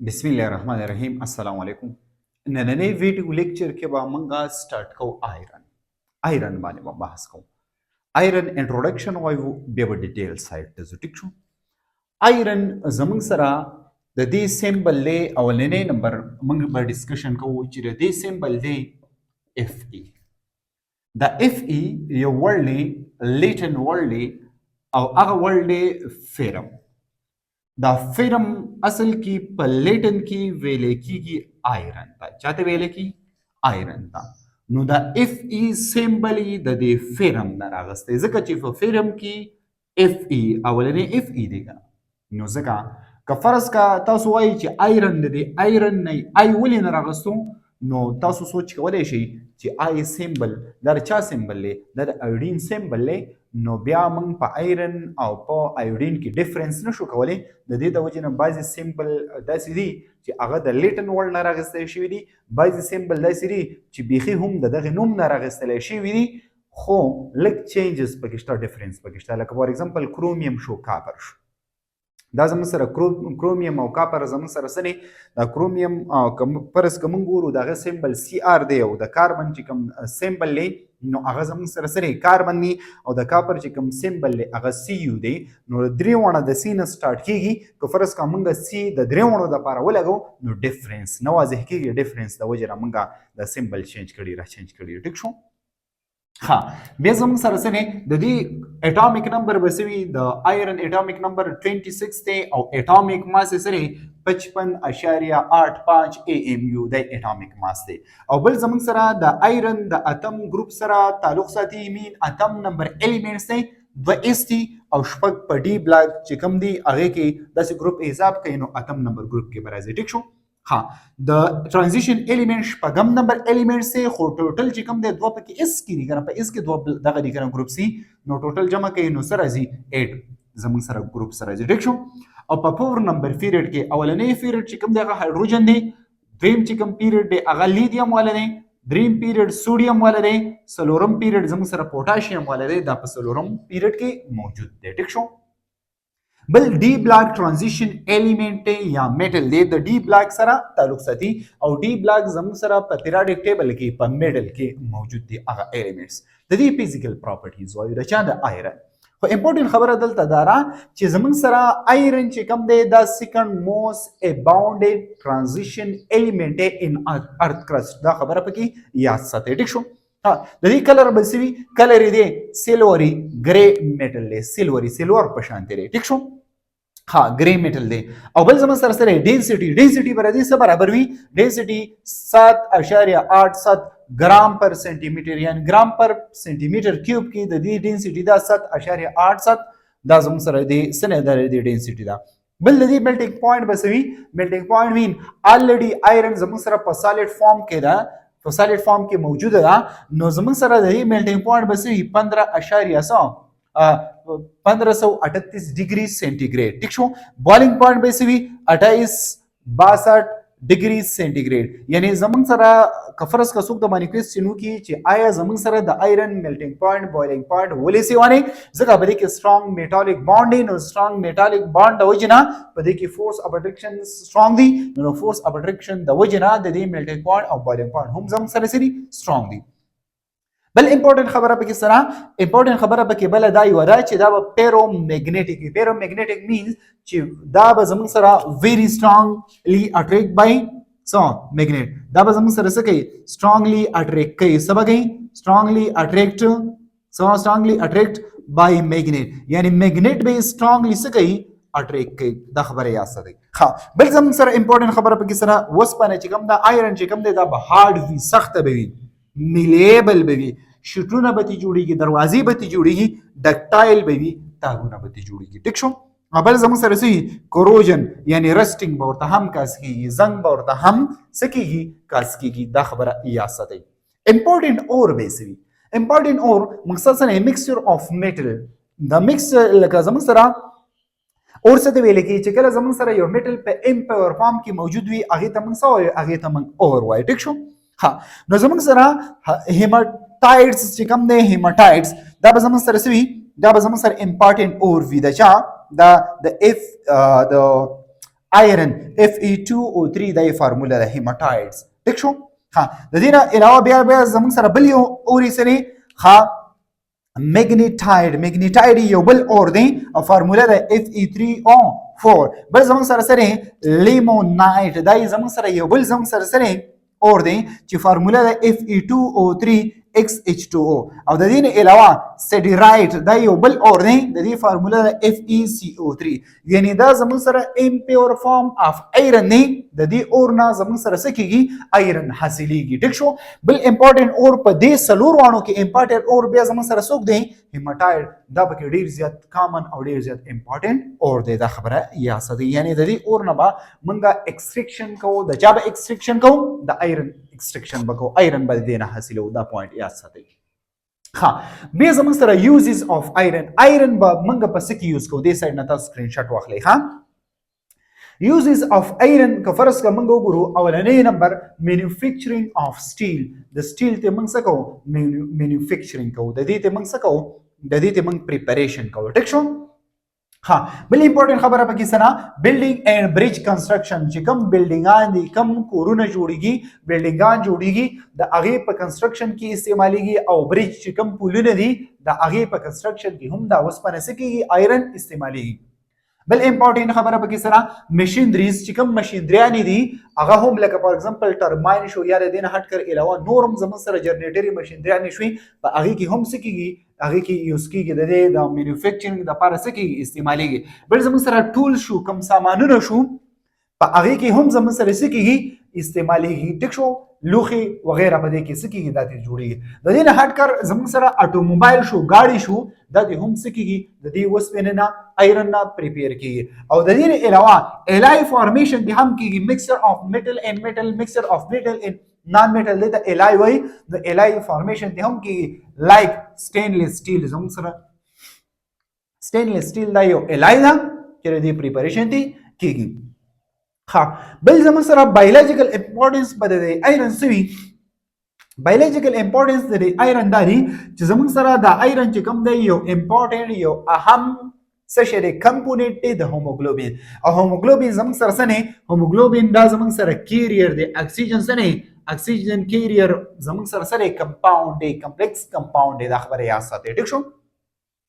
بسم الله الرحمن الرحیم. السلام علیکم. نننې ویډیو لیکچر کې به موږ سٹارټ کوو آیرن باندې به بحث کوو. آیرن انټروډکشن وایو بیا به ډیټیل سایت ته ځو. ټیک شو. آیرن زموږ سره د دې سیمبل دی اولنی نمبر موږ به ډسکشن کوو چې د دې سیمبل دی اف ای. دا اف ای یو ورډ دی، لیټن ورډ دی او هغه ورډ دی فیرم. دا فیرم اصل کې په لیټن کې ویل کېږي آیرن ته. چاته ویل کېږي؟ آیرن ته. نو دا اف ای سیمبل یې د دې فیرم نه راغستی، ځکه چې په فیرم کې اف ای اولنی اف ای دی که نو ځکه که فرض کا تاسو وایي چې آیرن د دې آیرن نه آی ولې نه راغستو، نو تاسو سوچ کولی شئ چې آی سیمبل دا د چا سیمبل دی؟ دا د ایوډین سیمبل دی. نو بیا موږ په آیرن او په ایوډین کې ډیفرنس نشو کولی. د دې د وجې نه بعضې سیمبل داسې دي چې هغه د لیټن ورډ نه راغستلی شوي دي، بعضې سیمبل داسې دي چې بیخي هم د دغې نوم نه راغستلی شوي دي، خو لږ چینجز پکې شته، ډیفرنس پکې شته. لکه فار ایگزامپل کرومیم شو، کاپر شو. دا زموږ سره کرومیم او کاپر زموږ سره څه دی؟ دا کرومیم فرض که موږ ګورو د هغه سیمبل سی آر دی او د کاربن چې کوم سیمبل دی نو هغه زموږ سره څه دی؟ کاربن دی. او د کاپر چې کوم سیمبل دی هغه سی یو دی. نو درې واړه د سی نه سټارټ کېږي. که فرض که موږ سی د درې واړو دپاره ولګو نو ډیفرنس نه واضح کېږي. ډیفرنس د وجې نه موږ د سیمبل چینج کړي را چینج کړي. ټیک شو. ها بیا زموږ سره څه دی؟ د دې اټامیک نمبر به څه وي؟ د آیرن اټامیک نمبر 26 دی او اټامیک ماس یې څه دی؟ 55.85 AMU دی اټامیک ماس دی. او بل زموږ سره د آیرن د اتم ګروپ سره تعلق ساتي. مین اتم نمبر الیمنټس دی 2 اس ټي او شپږ په ډي بلاک چې کوم دی هغې کې داسې ګروپ حساب کوي نو اتم نمبر ګروپ کې به راځي. ټیک شو. ها د ټرانزیشن الیمنٹ شپږم نمبر الیمنٹ سي، خو ټوټل چې کوم دی دوه پکې اس کې دي کنه، په اس کې دوه دغه دي کنه ګروپ سي، نو ټوټل جمع کوي نو سره راځي 8 زموږ سره ګروپ سره راځي. ټیک شو. او په 4 نمبر پیریډ کې اولنی پیریډ چې کوم دی هغه هایدروجن دی، دویم چې کوم پیریډ دی هغه لیدیم والا دی، دریم پیریډ سوډیم والا دی، څلورم پیریډ زموږ سره پوټاشیم والا دی. دا په څلورم پیریډ کې موجود دی. ټیک شو. بل ډي بلاک ټرانزیشن الیمنٹ یا میټل دی، د ډي بلاک سره تعلق ساتي او ډي بلاک زموږ سره په پیریاډیک ټیبل کې په میډل کې موجود دي هغه الیمنټس. د دې فزیکل پراپرټیز وایو د چا؟ د آیرن. خو امپورټنټ خبره دلته دا را چې زموږ سره آیرن چې کوم دی دا سیکنډ موست اباونډډ ټرانزیشن الیمنٹ ان ارث کرسټ. دا خبره پکې یاد ساتئ. ټیک شو. ها د دې کلر به څه وي؟ کلر یې دی سیلوري ګرے میټل دی، سیلور په شان دی. ټیک شو. ها ګرے میټل دی. او بل زموږ سره سره ډینسټي به راځي څه برابر وي؟ ډینسټي 7.87 ګرام پر سنټي میټر، یعنی ګرام پر سنټي میټر کیوب کې د دې ډینسټي دا 7.87 دا زموږ سره دی سنه د دې ډینسټي دا. بل د دې میلټینګ پوینټ به څه وي؟ میلټینګ پوینټ مین الریډي آیرن زموږ سره په سالډ فارم کې ده، په سالډ فارم کې موجوده ده. نو زموږ سره د دې میلټینګ پوینټ به څه وي؟ 1538 ډیګري سینټیګریډ. ټیک شو. بوائلنگ پوائنٹ به څه وي؟ 28-62 ډیګري سینټیګریډ. یعنی زموږ سره که فرض که څوک د باندې کوېسچن وکړي چې آیا زموږ سره د آیرن میلټینګ پوائنٹ بوائلنگ پوائنٹ ولې سیوانې؟ ځکه په دې کې سټرانګ میټالیک بانډ دی. نو سټرانګ میټالیک بانډ د وجې نه په دې کې فورس اف اټریکشن سټرانګ دی. نو فورس اف اټریکشن د وجې نه د دې میلټینګ پوائنٹ او بوائلنگ پوائنٹ هم زموږ سره سری سټرانګ دی. بل امپورټنٹ خبره پکې سره امپورټنٹ خبره پکې بل دا یو ده چې دا به پیرو میګنیټیک وي. پیرو میګنیټیک مینز چې دا به زموږ سره ویری سټرانګلی اټریکټ بای سو میګنیټ. دا به زموږ سره څه کوي؟ سټرانګلی اټریکټ کوي. څه به کوي؟ سټرانګلی اټریکټ بای میګنیټ. یعنی میګنیټ به سټرانګلی څه کوي؟ اټریکټ کوي. دا خبره یاد ساتئ. ها بل زموږ سره امپورټنٹ خبره پکې سره وسپنه چې کوم دا آیرن چې کوم دی دا به هارډ وي، سخت به وي، میلیبل به وي، شټونه به تی جوړیږي، دروازې به تی جوړیږي، ډکټایل به وي، تاګونه به تی جوړیږي. ټیک شو. بل زموږ سره څه کوروژن یعنی رسټینګ به ورته هم کاس کېږي، زنګ به ورته هم څه کېږي؟ کاس کېږي. دا خبره یاد ساتئ. امپورټنټ اور به څه وي؟ امپورټنټ اور مقصد څه نه؟ میکسچر اف میټل. دا مکس لکه زموږ سره اور څه ته ویل کېږي چې کله زموږ سره یو میټل په امپیور فارم کې موجود وي هغې ته موږ څه وایو؟ هغې ته موږ اور وایو. ټیک شو. ها نو زموږ سره هیماټایډز چې کوم دی، هیماټایډز دا به زموږ سره څه وي؟ دا به زموږ سره امپورټنټ اور وي. د چا؟ دا د اف د آیرن Fe2O3 دا فارموله ده هیماتایډز ټیک شو. ها د دې نه علاوه بیا زموږ سره بل یو اوري سره ها میګنیټاید یو بل اور دی او فارموله ده Fe3O4. بل زموږ سره لیمونایټ دا زموږ سره یو بل زموږ سره اور دی چې فارموله ده Fe2O3 XH2O. او د دې نه علاوه سیډرایټ دا یو بل اور دی د دې فارموله ده FeCO3. یعنی دا زموږ سره امپیور فارم اف آیرن دی د دې اور نه زموږ سره څه کیږي آیرن حاصلېږي ټیک شو. بل امپورټنت اور په دې څلور وانو کې امپورټنت اور بیا زموږ سره څوک دی هیماتایډ. دا پکې ډیر زیات کامن او ډیر زیات امپورټنت اور دی دا خبره یا سدي. یعنی د دې اور نه به موږ ایکسټریکشن کوو د چا به ایکسټریکشن کوو د آیرن ایکسټریکشن بکو آیرن به دې نه حاصلو دا پوینټ یاد ساتئ. ها بیا زموږ سره یوزز اف آیرن. آیرن به موږ په څه کې یوز کوو دې سایډ نه تاسو سکرین شاټ واخلئ. ها یوزز اف آیرن که فرض که موږ وګورو اولنی نمبر مینوفیکچرینګ اف سټیل. د سټیل ته موږ څه کوو مینوفیکچرینګ کوو د دې ته موږ څه کوو د دې ته موږ پریپریشن کوو ټیک شو. ها بل امپورټنت خبره پکې سنا بلډینګ اینڈ برج کنسټرکشن چې کوم بلډینګان دي کوم کورونه جوړیږي بلډینګان جوړیږي د هغه په کنسټرکشن کې استعماليږي او برج چې کوم پولونه دي د هغه په کنسټرکشن کې هم دا وسپنه سکیږي آیرن استعماليږي. بل امپورټنت خبره پکې سره ماشينریز چې کوم ماشينریان دي هغه هم لکه فار ایگزامپل ټرباین شو یا د دې نه هټ کر علاوه نورم زموږ سره جنریټری ماشينریان شوي په هغه کې هم سکیږي هغه کې یوز کیږي د دې د مینوفیکچرینګ د لپاره سکیږي استعماليږي. بل زموږ سره ټول شو کوم سامانونه شو په هغه کې هم زموږ سره سکیږي استعماليږي ټیک شو. لوخي وغیرہ په دې کې سکیږي د دې جوړیږي. د دې نه هټ کر زموږ سره اټوموبایل شو گاډي شو د دې هم سکیږي د دې وسپنه نه آیرن نه پریپیر کیږي. او د دې علاوه الای فارمیشن دي هم کیږي مکسچر اف میټل اینڈ میټل مکسچر اف میټل اینڈ نان میټل د الای وای د الای فارمیشن دي هم کیږي لایک سټینلیس سټیل زموږ سره سټینلیس سټیل دا یو الای دا چې د پریپریشن دي کیږي. ها بل زموږ سره بایولوژیکل امپورټنس په د آیرن سوي بایولوژیکل امپورټنس د آیرن داري چې زموږ سره د آیرن چې کوم دی یو امپورټنت یو اهم څه شی دی کمپوننت دی د هوموګلوبین. او هوموګلوبین زموږ سره څه نه هوموګلوبین دا زموږ سره کیریئر دی اکسیجن څه نه اکسیجن کیریئر زموږ سره سره کمپاوند دی کمپلیکس کمپاوند دی دا خبره یاد ساتئ ټیک شو.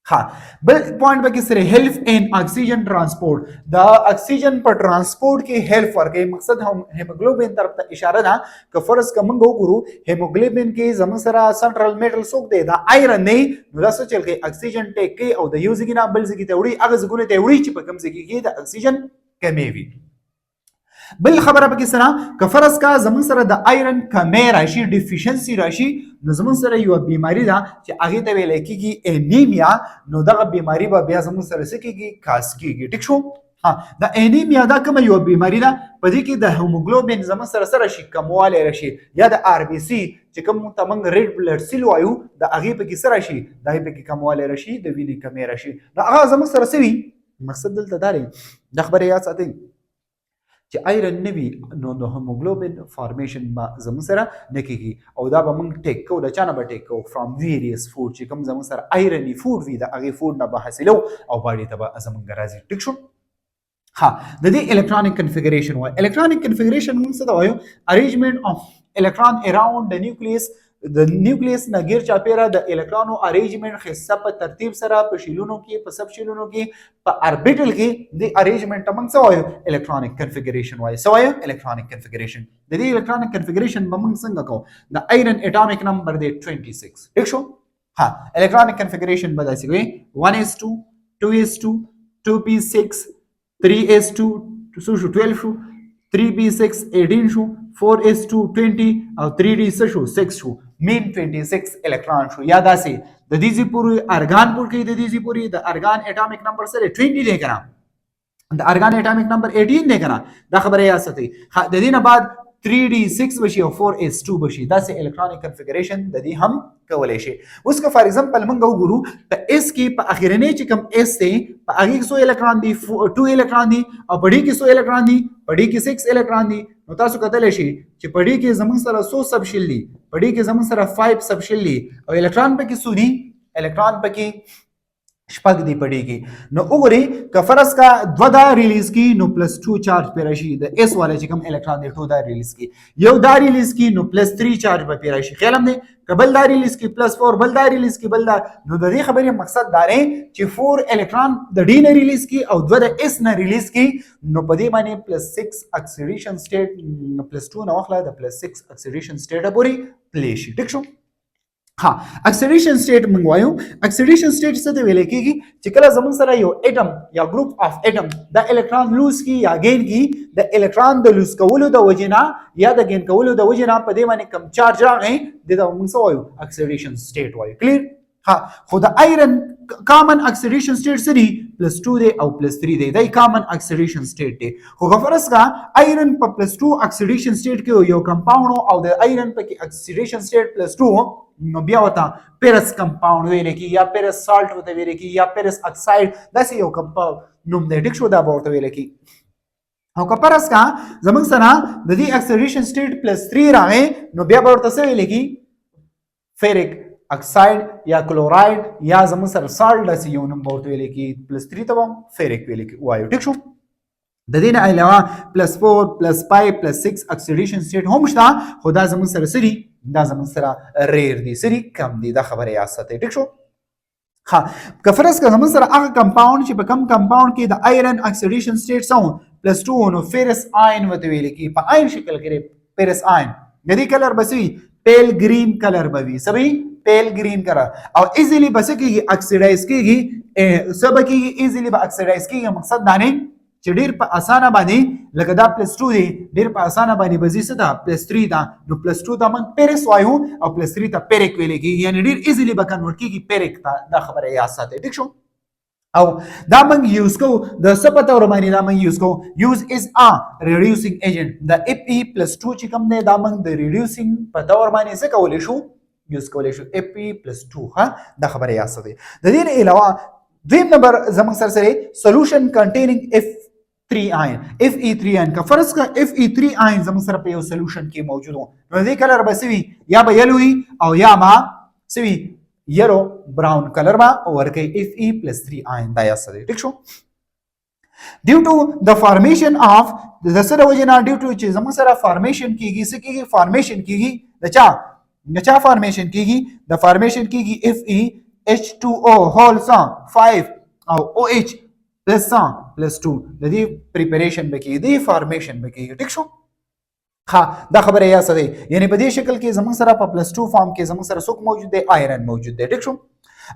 ها بل پوینټ به کې سره هیلپ ان اکسیجن ترانسپورت دا اکسیجن پر ترانسپورت کې هیلپ ورکوي. مقصد هم هیموګلوبین طرف ته اشاره ده که فرض که موږ وګورو هیموګلوبین کې زموږ سره سنټرل میټل څوک دی دا آیرن دی نو دا څه چل کوي اکسیجن ټیک کوي او د یو ځای نه بل ځای ته وړي هغه ځایونه ته وړي چې په کوم ځای کې د اکسیجن کمی وي. بل خبره پکې سره که فرض کا زمون سره د آیرن کمی راشي ډیفیشنسي راشي نو زمون سره یو بیماری ده چې هغه ته ویل کېږي انیمیا. نو دغه بیماری به بیا زمون سره سکیږي کاس کېږي ټیک شو. ها د انیمیا دا کوم یو بیماری ده په دې کې د هیموګلوبین زمون سره سره شي کمواله راشي یا د آر بي سي چې کوم تمنګ ریډ بلډ سیل وایو د هغه په کې سره شي د هغه په کې کمواله راشي د وینې کمی راشي نو هغه زمون سره سوي. مقصد دلته دا دی د خبره یاد ساتئ چې آیرن نوي نو د هیموګلوبین فارمیشن به زموږ سره نه کېږي او دا به موږ ټیک کوو د چا نه به ټیک کوو فرام ویریس فوډ چې کوم زموږ سره آیرني فوډ وي د هغې فوډ نه به حاصلو او باډي ته به زموږ راځي ټیک شو. ها د دې الکترونیک کنفیګریشن وایي. الکترونیک کنفیګریشن موږ څه ته وایو ارینجمنټ اف الکترون اراوند د نیوکلیس د نیوکلیس نه غیر چاپیره د الکترونو ارینجمنټ حصہ په ترتیب سره په شیلونو کې په سب شیلونو کې په اربیټل کې د ارینجمنټ موږ څه وایو الکترونیک کنفیګریشن وایي. څه وایو الکترونیک کنفیګریشن. د دې الکترونیک کنفیګریشن به موږ څنګه کوو د آیرن اټامیک نمبر دی 26 ٹھیک شو. ها الکترونیک کنفیګریشن به داسې کوي 1s2 2s2 2p6 3s2 12 شو 3p6 18 شو 4s2 20 او 3d شو 6 شو مین 26 الکترون شو. یا داسې د دې پوری ارګان پور کې د دې پوری د ارګان اټامیک نمبر سره 20 دی کنه د ارګان اټامیک نمبر 18 دی کنه دا خبره یاد ساتئ. د دې نه بعد 3d6 بشي او 4s2 بشي داسې الکترونیک کنفیګریشن د دې هم کولای شي. اوس که فار ایگزامپل موږ وګورو په اس کې په اخرنی چې کوم اس دی په هغه کې 100 الکترون دي 2 الکترون دي او په دې کې 100 الکترون دي په دې کې 6 الکترون دي. نو تاسو کتلی شي چې په دې کې زموږ سره 100 سب شیل دي په دې کې زموږ سره 5 سب شیل دي او الکترون پکې څو دي الکترون پکې شپږ دی پړيږي نو وګورئ که فرض کا دو دا ریلیز کی نو +2 چارج پر راشي د اس والا چې کوم الکترون دی 2 دا ریلیز کی یو دا ریلیز کی نو +3 چارج پر راشي خیال هم دی قبل دا ریلیز کی +4 بل دا ریلیز کی بل دا نو د دې خبرې مقصد دا دی چې 4 الکترون د ډي نه ریلیز کی او 2 د اس نه ریلیز کی نو په دې باندې +6 اکسیډیشن سټیټ نو +2 نو واخله د +6 اکسیډیشن سټیټ پورې پلی شي ټیک شو ها اکسیډیشن سټیټ موږ وایو اکسیډیشن سټیټ څه ته ویل کېږي چې کله زموږ سره یو اټم یا ګروپ اف اټم د الکترون لوز کی یا گین کی د الکترون د لوز کولو د وجنا یا د گین کولو د وجنا په دې باندې کم چارج راغی د موږ څه وایو اکسیډیشن سټیټ وایو کلیر ها خو د آیرن کامن اکسیډیشن سټیټ سری +2 دی او +3 دی دای کامن اکسیډیشن سټیټ دی خو فرض کا آیرن په +2 اکسیډیشن سټیټ کې یو کمپاوند او د آیرن په کې اکسیډیشن سټیټ +2 نو بیا وتا پیرس کمپاوند ویل کی یا پیرس سالت وته ویل کی یا پیرس اکساید داسې یو کمپاوند نوم دی ټیک شو دا ورته ویل کی او که پرس کا زمونږ سره د دې اکسیډیشن سټیټ +3 راغی نو بیا ورته څه ویل کی فیرک اکساید یا کلوراید یا زموږ سره سالت داسې یو نوم ورته ویل کی +3 ته فیرک ویل کی وایو ټیک شو د دې نه علاوه +4 +5 +6 اکسیډیشن سټیټ هم شته خو دا زموږ سره سری دا زموږ سره ریر دي سری کم دي دا خبره یاد ساتئ ټیک شو ها که فرض که زموږ سره هغه کمپاوند چې په کم کمپاوند کې د آیرن اکسیډیشن سټیټ سو +2 نو فیرس آین وته ویل کی په آین شکل کې فیرس آین د دې کلر بسوي پیل گرین کلر بوي سبي پیل گرین کلر او ایزیلی بس کېږي اکسیډایز کېږي سبا کېږي ایزیلی به اکسیډایز کېږي مقصد دا نه چې ډیر په اسانه باندې لکه دا +2 دی ډیر په اسانه باندې بزي څه دا +3 دا نو +2 دا من پیرس وایو او +3 ته پیرک ویل کېږي یعنی ډیر ایزیلی به کنورټ کېږي پیرک ته دا خبره یاد ساتئ ټیک شو او دا من یوز کو د سپته ور باندې دا من یوز کو یوز از ا ریډیوسینګ ایجنٹ د Fe+2 چې کوم دی دا من د ریډیوسینګ په تور باندې څه کولای شو یوز کولای شو Fe+2 ها دا خبره یاد ساتئ د دې علاوه دویم نمبر زموږ سره سولوشن کنټینینګ Fe3 ion Fe3 ion که فرض کا Fe3 ion زموږ سره په یو سولوشن کې موجود وو نو دې کلر به سوي یا به یلوي او یا ما سوي یلو براون کلر با ورکه Fe+3 ion دا یا سره ټیک شو ډیو ټو د فارمیشن اف د سره وجنا ډیو ټو چې زموږ سره فارمیشن کیږي څه کیږي فارمیشن کیږي د چا فارمیشن کیږي د فارمیشن کیږي FeH2O هول 5 او OH +2 د دې پریپریشن بکی دی فارمیشن بکی ټیک شو ها دا خبره یا سره یعنی په دې شکل کې زموږ سره په +2 فارم کې زموږ سره څوک موجود دی آیرن موجود دی ټیک شو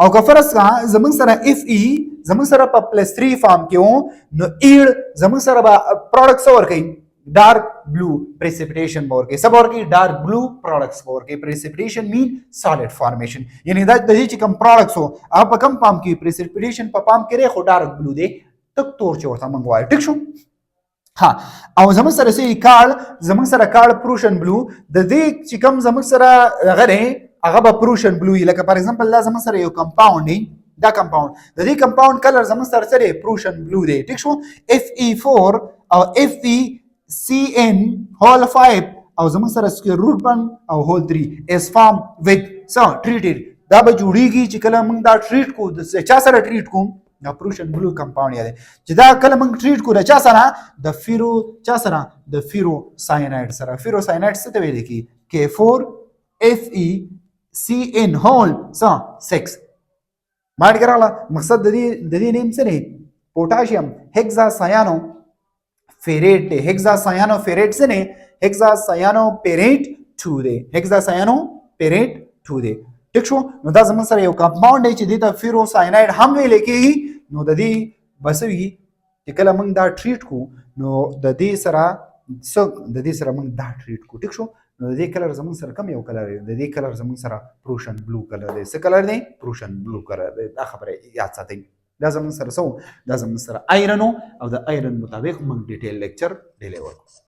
او که فرض کا زموږ سره Fe زموږ سره په +3 فارم کې وو نو ایډ زموږ سره به پروډکټس ورکړي ډارک بلو پریسپیټیشن ورکړي سب ورکړي ډارک بلو پروډکټس ورکړي پریسپیټیشن مین سالډ فارمیشن یعنی دا د دې چې کوم پروډکټس وو هغه په کم پام کې پریسپیټیشن په پام کې خو ډارک بلو دی تک تور چې ورته موږ وایو ټیک شو ها او زموږ سره سي کال زموږ سره کال پروشن بلو د دې چې کوم زموږ سره غره هغه به پروشن بلو لکه فار ایگزامپل دا زموږ سره یو کمپاوند دی دا کمپاوند د دې کمپاوند کلر زموږ سره پروشن بلو دی ټیک شو Fe4 او FeCN هول 5 او زموږ سره سکوير روټ 1 او هول 3 is formed with so treated دا به جوړیږي چې کله موږ دا ټریټ کو د چا سره ټریټ کوم دا پروشن بلو کمپاوند یاد چې دا کله موږ ټریټ کو د چا سره د فیرو چا سره د فیرو سایناید سره فیرو سایناید څه ته ویل کی K4 FeCN هول 6 ماډ کراله مقصد د دې نیم څه نه پوتاشیم هیگزا سایانو فیریټ دی هیگزا سایانو فیریټ څه نه هیگزا سایانو پیریټ 2 دی هیگزا سایانو پیریټ 2 دی ټیک شو نو دا زموږ سره یو کمپاوند دی چې د ته فیرو سایناید هم ویل کېږي نو د دې بسوي چې کله موږ دا ټریټ کو نو د دې سره موږ دا ټریټ کو ټیک شو نو د دې کلر زموږ سره کم یو کلر دی د دې کلر زموږ سره پروشن بلو کلر دی څه کلر دی پروشن بلو کلر دی دا خبره یاد ساتئ دا زموږ سره دا زموږ سره آیرن او د آیرن مطابق موږ ډیټیل لیکچر ډیلی ورکو